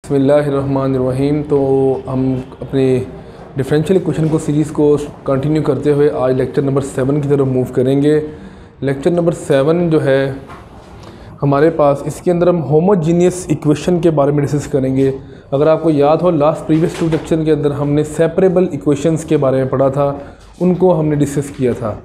बिस्मिल्लाहिर्रहमानिर्रहीम। तो हम अपने डिफरेंशियल इक्वेशन को सीरीज़ को कंटिन्यू करते हुए आज लेक्चर नंबर 7 की तरफ मूव करेंगे। लेक्चर नंबर 7 जो है हमारे पास, इसके अंदर हम होमोजीनियस इक्वेशन के बारे में डिस्कस करेंगे। अगर आपको याद हो, लास्ट प्रीवियस 2 लेक्चर के अंदर हमने सेपरेबल इक्वेशंस के बारे में पढ़ा था, उनको हमने डिस्कस किया था।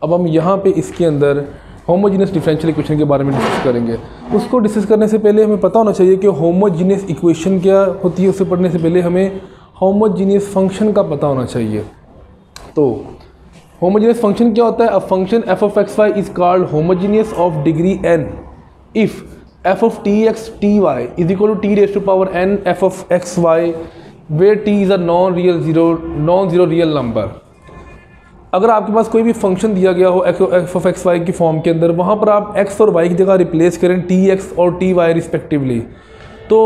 अब हम यहाँ पे इसके अंदर होमोजीनियस डिफरेंशियल इक्वेशन के बारे में डिस्कस करेंगे। उसको डिस्कस करने से पहले हमें पता होना चाहिए कि होमोजीनियस इक्वेशन क्या होती है। उसे पढ़ने से पहले हमें होमोजीनियस फंक्शन का पता होना चाहिए। तो होमोजीनियस फंक्शन क्या होता है? A function f of x y is called homogeneous of degree n if f of t x t y is equal to t raised to power n f of x y where t is a non-zero real number. अगर आपके पास कोई भी function दिया गया हो f of x y की form के अंदर, वहाँ पर आप x और y की जगह रिप्लेस करें t x और t y रिस्पेक्टिवली, तो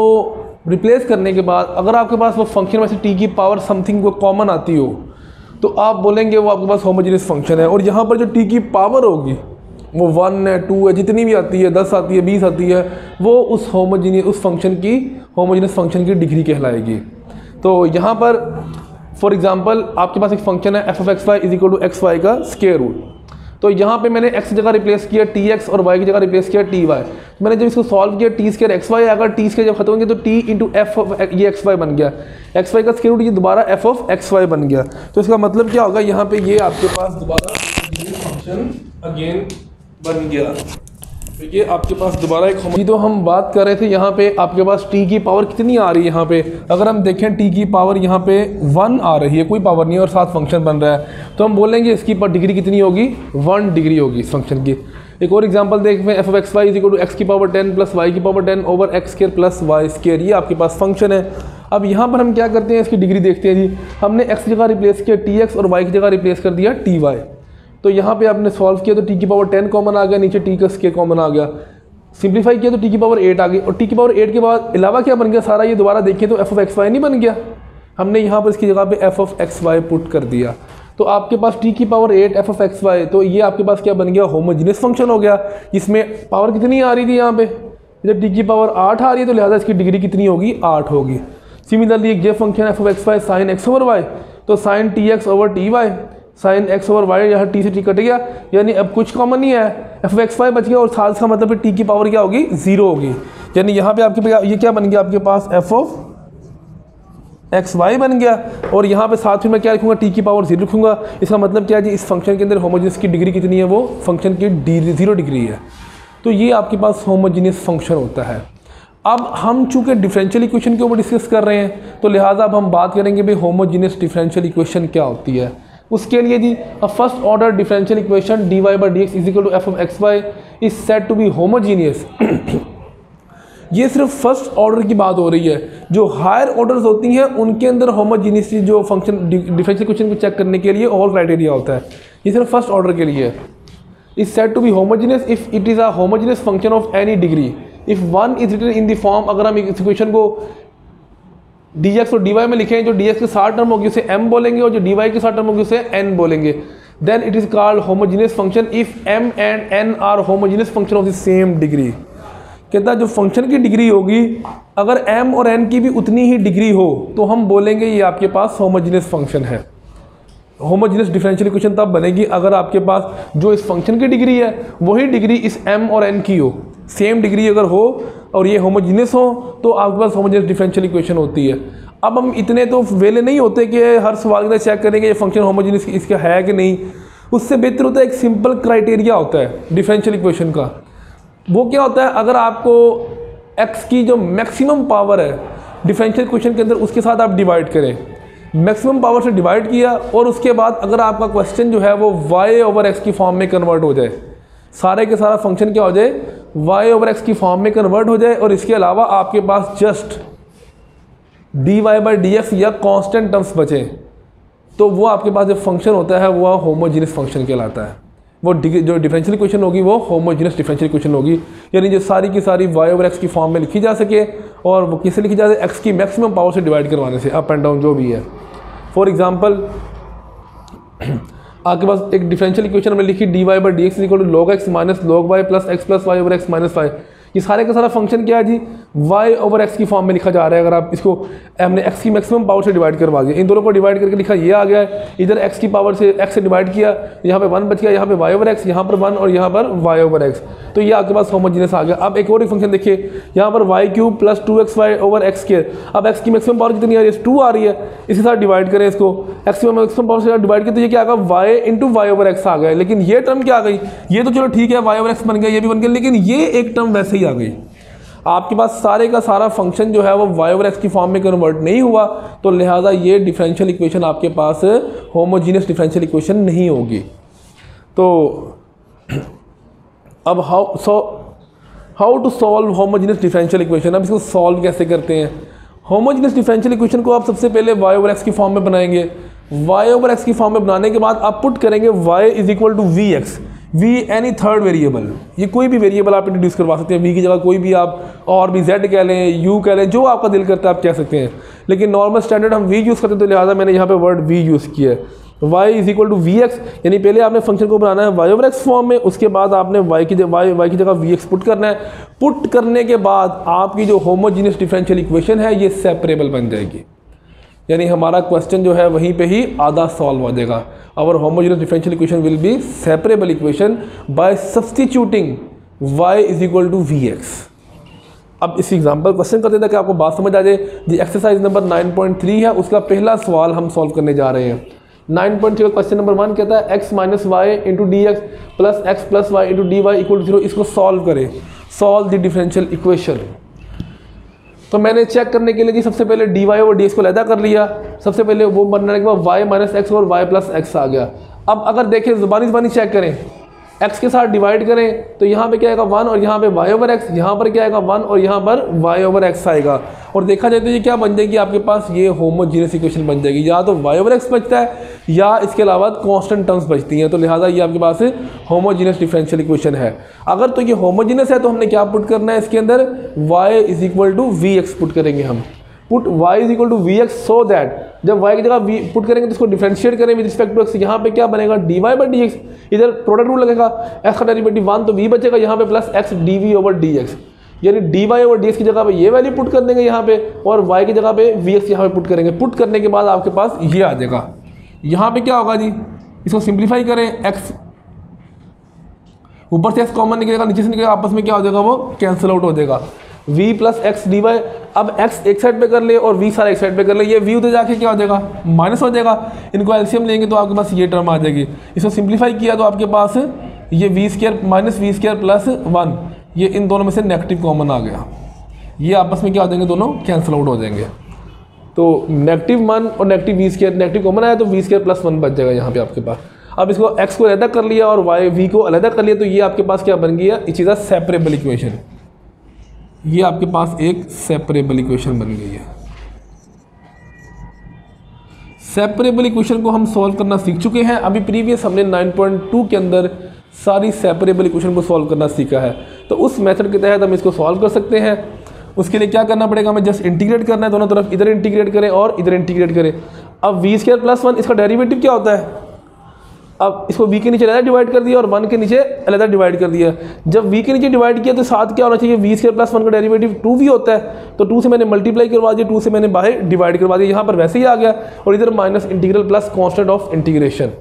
रिप्लेस करने के बाद अगर आपके पास वो फंक्शन में से t की पावर समथिंग को कॉमन आती हो, तो आप बोलेंगे वो आपके पास होमोजीनियस फंक्शन है। और यहाँ पर जो t की पावर होगी वो 1 है, 2 है, जितनी भी आती है, 10 आती है, 20 आती है, वो उस होमोजीनियस फंक्शन की डिग्री कहलाएगी। तो यहाँ पर फॉर एग्जांपल आपके पास एक फंक्शन है f of x y is equal to x y का स्क्वायर रूट। तो यहाँ पे मैंने x की जगह रिप्लेस किया टी एक्स और y की जगह रिप्लेस किया टी वाई। मैंने जब इसको सॉल्व किया टी स्क्वायर एक्स वाई, अगर टी स्क्वायर जब खत्म होंगे तो t इंटू एफ ये एक्स वाई बन गया, एक्स वाई का स्क्वायर रूट ये दोबारा f ऑफ एक्स वाई बन गया। तो इसका मतलब क्या होगा, यहाँ पे ये आपके पास दोबारा फंक्शन अगेन बन गया। तो ये आपके पास दोबारा एक होमोजीनियस। तो हम बात कर रहे थे यहाँ पे आपके पास t की पावर कितनी आ रही है। यहाँ पे अगर हम देखें t की पावर यहाँ पे 1 आ रही है, कोई पावर नहीं है और साथ फंक्शन बन रहा है, तो हम बोलेंगे इसकी डिग्री कितनी होगी, 1 डिग्री होगी इस फंक्शन की। एक और एग्जांपल देखते हैं, f of x y is equal to x की पावर 10 प्लस वाई की power 10 over x square plus y square. ये आपके पास फंक्शन है। अब यहाँ पर हम क्या करते हैं, इसकी डिग्री देखते हैं जी। हमने x की जगह रिप्लेस किया टी एक्स और y की जगह रिप्लेस कर दिया टी वाई। तो यहाँ पे आपने सॉल्व किया तो t की पावर 10 कॉमन आ गया, नीचे t का स्क्वायर कॉमन आ गया। सिंप्लीफाई किया तो t की पावर 8 आ गई, और t की पावर 8 के बाद अलावा क्या बन गया सारा, ये दोबारा देखिए तो f of x y नहीं बन गया। हमने यहाँ पर इसकी जगह पे f of x y put कर दिया, तो आपके पास t की power 8 f of x y, तो ये आपके पास क्या बन गया, होमोजीनियस फंक्शन हो गया। इसमें पावर कितनी आ रही थी, यहाँ पे जब t की पावर 8 आ रही है तो लिहाजा इसकी डिग्री कितनी होगी, 8 होगी। सिमिलरली एक ये function f of x y sine x over y, तो sine t x over t y, sine x over y, यहाँ t से t कट गया, यानी अब कुछ कॉमन नहीं है, f of x y बच गया और साथ का मतलब t की पावर क्या होगी, 0 होगी। यानी यहाँ पे आपके ये क्या बन गया, आपके पास f of x y बन गया, और यहाँ पे साथ में मैं क्या लिखूँगा, t की पावर 0 लिखूँगा। इसका मतलब क्या है जी, इस फंक्शन के अंदर होमोजीनियस की डिग्री कितनी है, वो फंक्शन की 0 डिग्री है। तो ये आपके पास होमोजीनियस फंक्शन होता है। अब हम चूँकि डिफरेंशियल इक्वेशन के ऊपर डिस्कस कर रहे हैं, तो लिहाजा अब हम बात करेंगे भाई होमोजीनियस डिफरेंशियल इक्वेशन क्या होती है। उसके लिए जी, a first order differential equation dy by dx is equal to f of x y is said to be homogeneous. ये सिर्फ फर्स्ट ऑर्डर की बात हो रही है। जो हायर ऑर्डर्स होती हैं उनके अंदर होमोजीनियस जो फंक्शन डिफरेंशियल इक्वेशन को चेक करने के लिए और क्राइटेरिया होता है, ये सिर्फ फर्स्ट ऑर्डर के लिए है। Is said to be homogeneous if it is a homogeneous function of any degree if one is written in the form. अगर हम इस इक्वेशन को dx और dy में लिखें, जो dx के साथ टर्म होगी उसे m बोलेंगे और जो dy के साथ टर्म होगी उसे n बोलेंगे। Then it is called homogeneous function if m and n are homogeneous function of the same degree. कहता है जो फंक्शन की डिग्री होगी, अगर m और n की भी उतनी ही डिग्री हो तो हम बोलेंगे ये आपके पास होमोजीनियस फंक्शन है। होमोजीनियस डिफरेंशियल इक्वेशन तब बनेगी अगर आपके पास जो इस फंक्शन की डिग्री है वही डिग्री इस m और n की हो, सेम डिग्री अगर हो और ये होमोजीनियस हो तो आपके पास होमोजीनियस डिफरेंशियल इक्वेशन होती है। अब हम इतने तो वेले नहीं होते कि हर सवाल के अंदर चेक करेंगे ये फंक्शन होमोजीनियस इसका है कि नहीं। उससे बेहतर होता है एक सिंपल क्राइटेरिया होता है डिफरेंशियल इक्वेशन का। वो क्या होता है, अगर आपको x की जो मैक्सिमम पावर है डिफरेंशियल इक्वेशन के अंदर उसके साथ आप डिवाइड करें, मैक्सिमम पावर से डिवाइड किया, और उसके बाद अगर आपका क्वेश्चन जो है वो y ओवर x की फॉर्म में कन्वर्ट हो जाए, सारे के सारा फंक्शन क्या हो जाए, y ओवर x की फॉर्म में कन्वर्ट हो जाए, और इसके अलावा आपके पास जस्ट dy बाई dx या कांस्टेंट टर्म्स बचे, तो वो आपके पास जो फंक्शन होता है वो होमोजीनियस फंक्शन कहलाता है। वो जो डिफरेंशियल इक्वेशन होगी वो होमोजीनियस डिफरेंशियल इक्वेशन होगी, यानी जो सारी की सारी y ओवर x की फॉर्म में लिखी जा सके, और वो किससे लिखी जा सके, x की मैक्सिमम पावर से डिवाइड करवाने से, अप एंड डाउन जो भी है। फॉर एग्जांपल आपके पास एक डिफरेंशियल इक्वेशन में लिखी dy by d x equal to log x minus log y plus x plus y over x minus y. ये सारे का सारा फंक्शन क्या है जी, y ओवर x की फॉर्म में लिखा जा रहा है। अगर आप इसको हमने x की मैक्सिमम पावर से डिवाइड करवा दिया, इन दोनों को डिवाइड करके लिखा ये आ गया है, इधर x की पावर से x से डिवाइड किया, यहाँ पे 1 बच गया, यहाँ पे y ओवर x, यहाँ पर 1 और यहाँ पर y ओवर x, तो ये आपके पास होमोजीनियस आ गया। अब एक और फंक्शन देखिए, यहाँ पर y cube plus 2xy over x square. अब x की मैक्सिमम पावर कितनी आ रही है, 2 आ रही है, इसके साथ डिवाइड करें इसको, x की मैक्सिमम पावर से डिवाइड किया तो ये क्या आ गया, y into y over x आ गया। लेकिन ये टर्म क्या आ गई, ये तो चलो ठीक है y ओवर x बन गया, ये भी बन गया, लेकिन ये एक टर्म वैसे ही आ गई। आपके पास सारे का सारा फंक्शन जो है वो y ओवर x की फॉर्म में कन्वर्ट नहीं हुआ, तो लिहाजा ये डिफरेंशियल इक्वेशन आपके पास होमोजीनियस डिफरेंशियल इक्वेशन नहीं होगी। तो अब how to solve homogeneous differential equation, अब इसको सॉल्व कैसे करते हैं। होमोजीनियस डिफरेंशियल इक्वेशन को आप सबसे पहले y ओवर x की फॉर्म में बनाएंगे। y ओवर x की फॉर्म में बनाने के बाद आप पुट करेंगे y is equal to v x, v any third variable, ये कोई भी वेरिएबल आप इंट्रोड्यूस करवा सकते हैं, v की जगह कोई भी आप और भी z कह लें, u कह लें, जो आपका दिल करता है आप कह सकते हैं, लेकिन नॉर्मल स्टैंडर्ड हम v यूज़ करते हैं, तो लिहाजा मैंने यहाँ पे वर्ड v यूज़ किया है। y is equal to v x, यानी पहले आपने फंक्शन को बनाना है y ओवर x फॉर्म में, उसके बाद आपने y की जगह वी एक्स पुट करना है। पुट करने के बाद आपकी जो होमोजीनियस डिफरेंशियल इक्वेशन है ये सेपरेबल बन जाएगी, यानी हमारा क्वेश्चन जो है वहीं पे ही आधा सॉल्व हो जाएगा। Our homogeneous differential equation will be separable equation by substituting y is equal to v x. अब इस एग्जांपल क्वेश्चन करते थे कि आपको बात समझ आ जाए। जी एक्सरसाइज नंबर 9.3 है, उसका पहला सवाल हम सॉल्व करने जा रहे हैं। 9.3 का क्वेश्चन नंबर 1 कहता है x minus y into d x plus x plus y into d y equal to 0। इसको सॉल्व करें, सॉल्व द डिफरेंशियल इक्वेशन। तो मैंने चेक करने के लिए जी सबसे पहले डी वाई और डी एक्स को अलग कर लिया, सबसे पहले वो बनने के बाद वाई माइनस एक्स और वाई प्लस एक्स आ गया। अब अगर देखें ज़ुबानी चेक करें, x के साथ डिवाइड करें तो यहाँ पे क्या आएगा 1 और यहाँ पे y ओवर x, यहाँ पर क्या आएगा 1 और यहाँ पर y ओवर x आएगा। और देखा जाए तो ये क्या बन जाएगी आपके पास, ये होमोजीनियस इक्वेशन बन जाएगी, या तो y ओवर x बचता है या इसके अलावा कांस्टेंट टर्म्स बचती हैं, तो लिहाजा ये आपके पास होमोजीनियस डिफरेंशियल इक्वेशन है। अगर तो ये होमोजीनियस है तो हमने क्या पुट करना है इसके अंदर, y is equal to v x put करेंगे हम, put y is equal to v x, so that जब y की जगह v पुट करेंगे तो इसको डिफरेंशिएट करें विद रिस्पेक्ट टू x, यहाँ पे क्या बनेगा dy बाई डी एक्स, इधर प्रोडक्ट रूल लगेगा, x का डेरिवेटिव 1 तो v बचेगा, यहाँ पे plus x dv over dx, यानी dy ओवर dx की जगह पे ये वैल्यू पुट कर देंगे यहाँ पे, और y की जगह पे vx यहाँ पे पुट करेंगे। पुट करने के बाद आपके पास ये आ जाएगा। यहाँ पे क्या होगा जी, इसको सिंप्लीफाई करें, x ऊपर से x कॉमन निकलेगा, नीचे से निकलेगा, आपस में क्या हो जाएगा वो कैंसिल आउट हो जाएगा, v plus x d y. अब x एक साइड पे कर ले और v सारा एक साइड पे कर ले, ये v उधर जाके क्या हो जाएगा माइनस हो जाएगा, इनको एलसीएम लेंगे तो आपके पास ये टर्म आ जाएगी। इसको सिंप्लीफाई किया तो आपके पास ये v square minus v square plus 1, ये इन दोनों में से नेगेटिव कॉमन आ गया, ये आपस में क्या हो जाएंगे, दोनों कैंसिल आउट हो जाएंगे। तो नेगेटिव 1 और negative v square, negative common आया तो वी स्क्वायर प्लस 1 बच जाएगा यहाँ पे आपके पास। अब इसको x को अलग कर लिया और v को अलग कर लिया, तो ये आपके पास क्या बन गया, it is a separable equation, ये आपके पास एक सेपरेबल इक्वेशन बन गई है। सेपरेबल इक्वेशन को हम सॉल्व करना सीख चुके हैं, अभी प्रीवियस हमने 9.2 के अंदर सारी सेपरेबल इक्वेशन को सॉल्व करना सीखा है, तो उस मेथड के तहत हम इसको सॉल्व कर सकते हैं। उसके लिए क्या करना पड़ेगा, हमें जस्ट इंटीग्रेट करना है, दोनों तरफ इधर इंटीग्रेट करें और इधर इंटीग्रेट करें। अब वी स्क्वायर प्लस 1 इसका डेरिवेटिव क्या होता है, अब इसको v के नीचे अलग डिवाइड कर दिया और 1 के नीचे अलग डिवाइड कर दिया। जब v के नीचे डिवाइड किया तो साथ क्या होना चाहिए, v स्क्वायर प्लस 1 का डेरिवेटिव 2v होता है, तो 2 से मैंने मल्टीप्लाई करवा दिया, 2 से मैंने बाहर डिवाइड करवा दिया, यहाँ पर वैसे ही आ गया, और इधर minus integral plus constant of integration.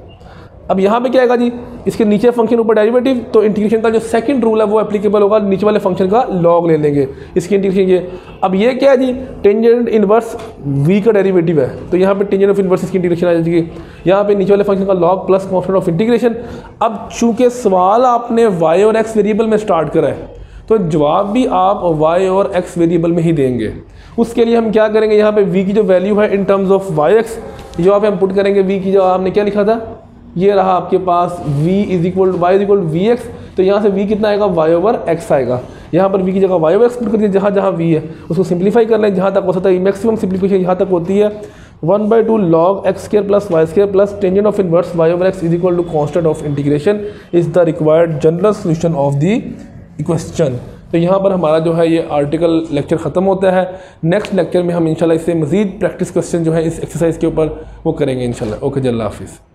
अब यहाँ पे क्या आएगा जी, इसके नीचे फंक्शन ऊपर डेरिवेटिव, तो इंटीग्रेशन का जो सेकंड रूल है वो एप्लीकेबल होगा, नीचे वाले फंक्शन का लॉग ले लेंगे इसकी इंटीग्रेशन ये। अब ये क्या है जी, टेंजेंट इनवर्स v का डेरिवेटिव है, तो यहाँ पे टेंजेंट ऑफ इनवर्स इसकी इंटीग्रेशन आ जाएगी, यहाँ पे नीचे वाले फंक्शन का log plus constant of integration. अब चूंकि सवाल आपने y और x वेरिएबल में स्टार्ट करा है, तो जवाब भी आप y और x वेरिएबल में ही देंगे। उसके लिए हम क्या करेंगे, यहाँ पे v की जो वैल्यू है इन टर्म्स ऑफ yx, यहाँ पे हम पुट करेंगे v की, जो आपने क्या लिखा था, ये रहा आपके पास v is equal to y is equal to v x, तो यहाँ से v कितना आएगा, y ओवर x आएगा, यहाँ पर v की जगह y ओवर x पुट कर दिया, जहाँ जहाँ v है उसको सिंप्लीफाई कर लें जहाँ तक हो सकता है, मैक्सिमम सिंप्लीफिकेशन यहाँ तक होती है 1/2 log x square plus y square plus tangent of inverse y over x is equal to constant of integration is the required general solution of the equation. तो यहाँ पर हमारा जो है ये आर्टिकल लेक्चर ख़त्म होता है। नेक्स्ट लेक्चर में हम इंशाल्लाह इससे मज़ीद प्रैक्टिस क्वेश्चन जो है इस एक्सरसाइज के ऊपर वो करेंगे इंशाल्लाह। ओके जी, अल्लाह हाफिज़।